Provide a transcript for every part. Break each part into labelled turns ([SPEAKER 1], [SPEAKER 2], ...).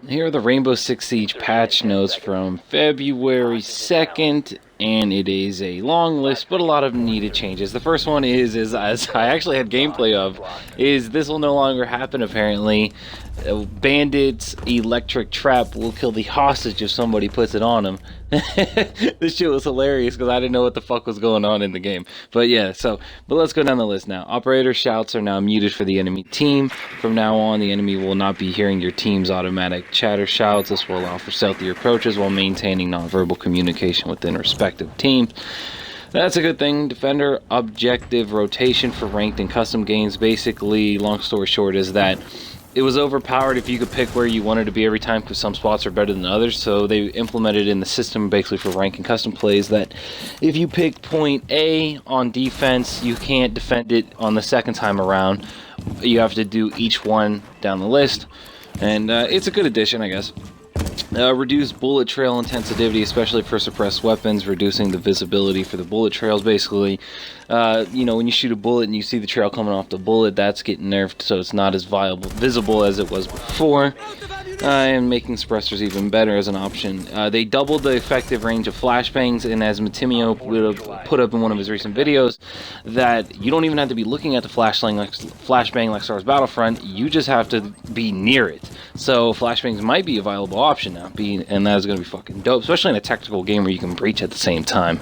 [SPEAKER 1] Here are the Rainbow Six Siege patch notes from February 2nd, and it is a long list, but a lot of needed changes. The first one is as I actually had gameplay of, is this will no longer happen apparently. Bandit's electric trap will kill the hostage if somebody puts it on him. This shit was hilarious because I didn't know what the fuck was going on in the game. But yeah, but let's go down the list now. Operator shouts are now muted for the enemy team. From now on, the enemy will not be hearing your team's automatic chatter shouts. This will allow for stealthy approaches while maintaining nonverbal communication within respective teams. That's a good thing. Defender objective rotation for ranked and custom games. Basically, long story short, is that it was overpowered if you could pick where you wanted to be every time because some spots are better than others. So they implemented in the system basically for rank and custom plays that if you pick point A on defense, you can't defend it on the second time around. You have to do each one down the list. And it's a good addition, I guess. Reduce bullet trail intensity, especially for suppressed weapons, reducing the visibility for the bullet trails. Basically, when you shoot a bullet and you see the trail coming off the bullet, that's getting nerfed, so it's not as visible as it was before. And making suppressors even better as an option. They doubled the effective range of flashbangs, and as Matimio put up in one of his recent videos, that you don't even have to be looking at the flashbang like Star Wars Battlefront, you just have to be near it. So flashbangs might be a viable option now, and that is going to be fucking dope, especially in a tactical game where you can breach at the same time.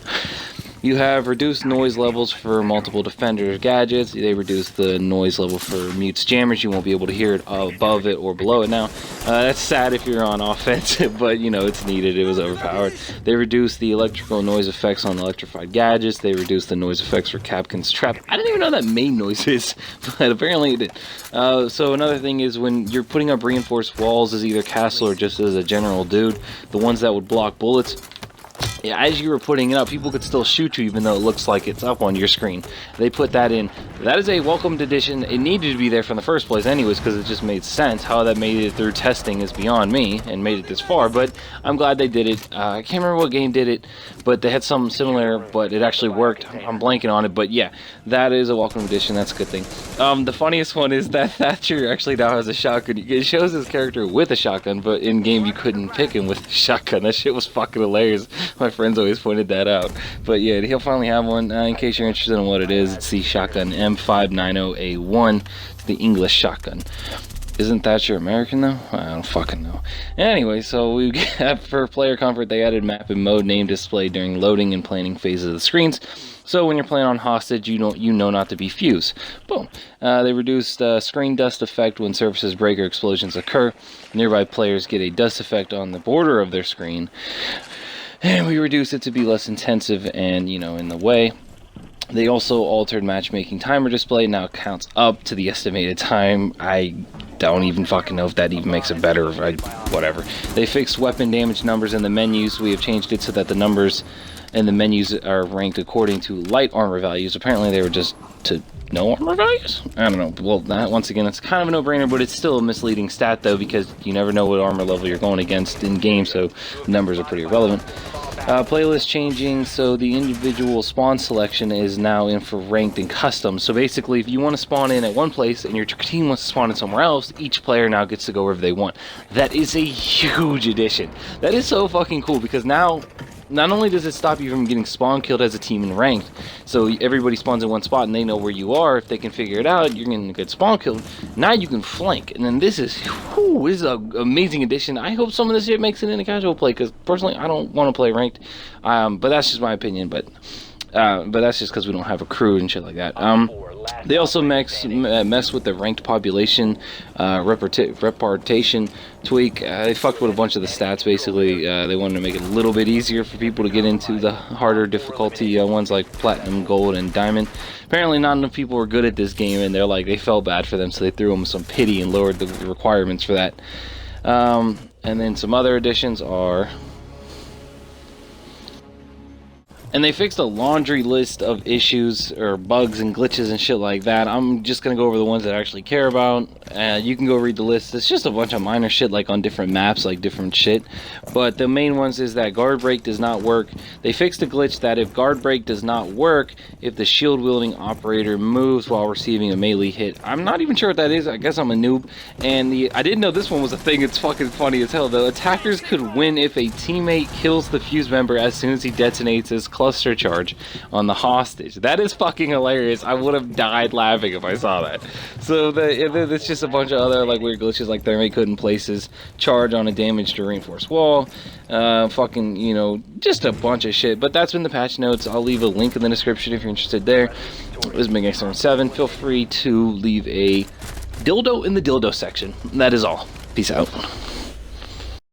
[SPEAKER 1] You have reduced noise levels for multiple defender gadgets. They reduce the noise level for mutes jammers. You won't be able to hear it above it or below it now. That's sad if you're on offense, but it's needed. It was overpowered. They reduced the electrical noise effects on electrified gadgets. They reduced the noise effects for Capcan's trap. I didn't even know that made noises, but apparently it did. So another thing is when you're putting up reinforced walls as either castle or just as a general dude, the ones that would block bullets, yeah, as you were putting it up, people could still shoot you even though it looks like it's up on your screen. They put that in. That is a welcomed addition. It needed to be there from the first place anyways because it just made sense. How that made it through testing is beyond me and made it this far, but I'm glad they did it. I can't remember what game did it, but they had something similar, but it actually worked. I'm blanking on it, but yeah, that is a welcome addition. That's a good thing. The funniest one is that Thatcher actually now has a shotgun. It shows his character with a shotgun, but in-game you couldn't pick him with a shotgun. That shit was fucking hilarious. My friends always pointed that out. But yeah, he'll finally have one. In case you're interested in what it is, it's the shotgun M590A1. It's the English shotgun. Isn't Thatcher American though? I don't fucking know. Anyway, so we got for player comfort, they added map and mode name display during loading and planning phases of the screens. So when you're playing on hostage, you know not to be fused. Boom. They reduced screen dust effect when surfaces break or explosions occur. Nearby players get a dust effect on the border of their screen. And we reduced it to be less intensive and, in the way. They also altered matchmaking timer display. Now it counts up to the estimated time. I don't even fucking know if that even makes it better. Whatever. They fixed weapon damage numbers in the menus. We have changed it so that the numbers in the menus are ranked according to light armor values. Apparently they were just to no armor values? I don't know. Well, once again, it's kind of a no-brainer, but it's still a misleading stat, though, because you never know what armor level you're going against in-game, so the numbers are pretty irrelevant. Playlist changing, so the individual spawn selection is now in for ranked and custom. So basically, if you want to spawn in at one place and your team wants to spawn in somewhere else, each player now gets to go wherever they want. That is a huge addition. That is so fucking cool, because now not only does it stop you from getting spawn killed as a team in ranked, so everybody spawns in one spot and they know where you are. If they can figure it out, you're going to get spawn killed. Now you can flank, and then this is an amazing addition. I hope some of this shit makes it into casual play, because personally I don't want to play ranked, but that's just my opinion. But that's just because we don't have a crew and shit like that. They also mess with the ranked population repartition tweak. They fucked with a bunch of the stats, basically. They wanted to make it a little bit easier for people to get into the harder difficulty ones like Platinum, Gold, and Diamond. Apparently not enough people were good at this game, and they felt bad for them, so they threw them some pity and lowered the requirements for that. And then some other additions are And they fixed a laundry list of issues or bugs and glitches and shit like that. I'm just going to go over the ones that I actually care about. You can go read the list. It's just a bunch of minor shit like on different maps, like different shit. But the main ones is that guard break does not work. They fixed a glitch that if guard break does not work, if the shield wielding operator moves while receiving a melee hit. I'm not even sure what that is. I guess I'm a noob. And I didn't know this one was a thing. It's fucking funny as hell. The attackers could win if a teammate kills the fuse member as soon as he detonates his cluster charge on the hostage. That is fucking hilarious. I would have died laughing if I saw that. So it's just a bunch of other like weird glitches, like thermite couldn't place his charge on a damaged or reinforced wall. Fucking, you know, just a bunch of shit. But that's been the patch notes. I'll leave a link in the description if you're interested there. This is Big X7. Feel free to leave a dildo in the dildo section. That is all. Peace out.